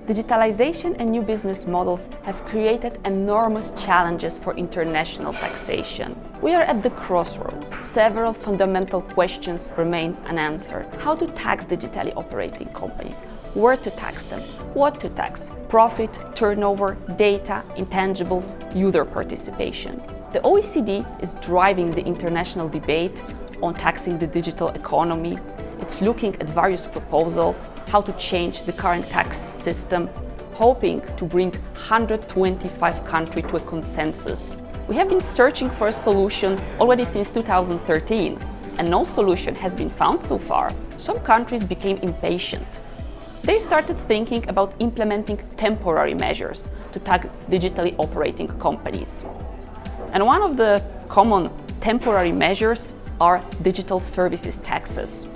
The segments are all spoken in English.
Digitalization and new business models have created enormous challenges for international taxation. We are at the crossroads. Several fundamental questions remain unanswered. How to tax digitally operating companies? Where to tax them? What to tax? Profit, turnover, data, intangibles, user participation. The OECD is driving the international debate on taxing the digital economy. It's looking at various proposals, how to change the current tax system, hoping to bring 125 countries to a consensus. We have been searching for a solution already since 2013, and no solution has been found so far. Some countries became impatient. They started thinking about implementing temporary measures to tax digitally operating companies. And one of the common temporary measures are digital services taxes.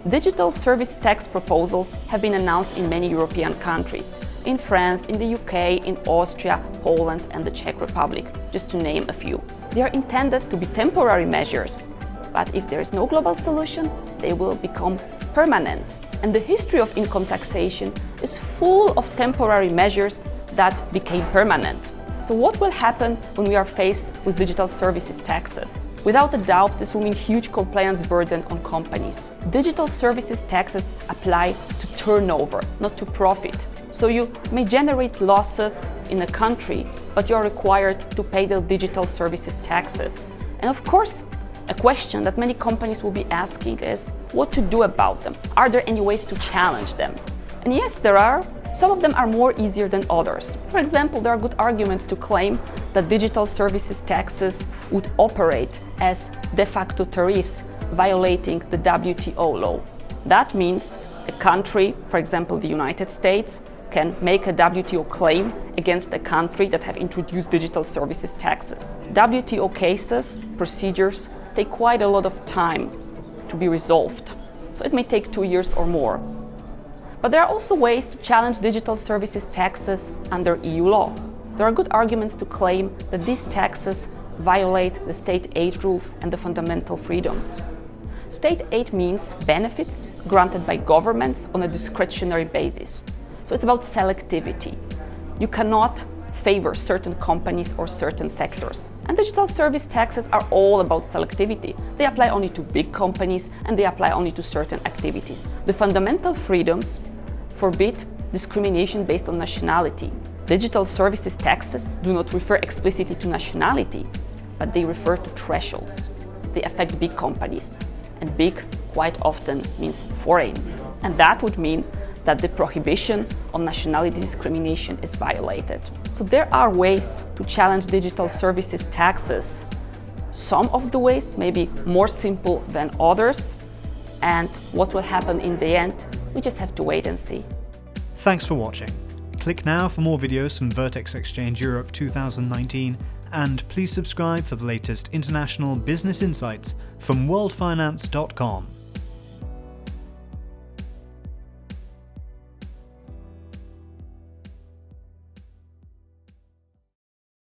Digital service tax proposals have been announced in many European countries, in France, in the UK, in Austria, Poland and the Czech Republic, just to name a few. They are intended to be temporary measures, but if there is no global solution, they will become permanent. And the history of income taxation is full of temporary measures that became permanent. So what will happen when we are faced with digital services taxes? Without a doubt, this will mean huge compliance burden on companies. Digital services taxes apply to turnover, not to profit. So you may generate losses in a country, but you are required to pay the digital services taxes. And of course, a question that many companies will be asking is what to do about them. Are there any ways to challenge them? And yes, there are. Some of them are more easier than others. For example, there are good arguments to claim that digital services taxes would operate as de facto tariffs, violating the WTO law. That means a country, for example the United States, can make a WTO claim against a country that have introduced digital services taxes. WTO cases, procedures, take quite a lot of time to be resolved. So it may take 2 years or more. But there are also ways to challenge digital services taxes under EU law. There are good arguments to claim that these taxes violate the state aid rules and the fundamental freedoms. State aid means benefits granted by governments on a discretionary basis. So it's about selectivity. You cannot favor certain companies or certain sectors. And digital service taxes are all about selectivity. They apply only to big companies and they apply only to certain activities. The fundamental freedoms forbid discrimination based on nationality. Digital services taxes do not refer explicitly to nationality, but they refer to thresholds. They affect big companies, and big quite often means foreign. And that would mean that the prohibition of nationality discrimination is violated. So there are ways to challenge digital services taxes. Some of the ways may be more simple than others, and what will happen in the end, we just have to wait and see. Thanks for watching. Click now for more videos from Vertex Exchange Europe 2019, and please subscribe for the latest international business insights from worldfinance.com.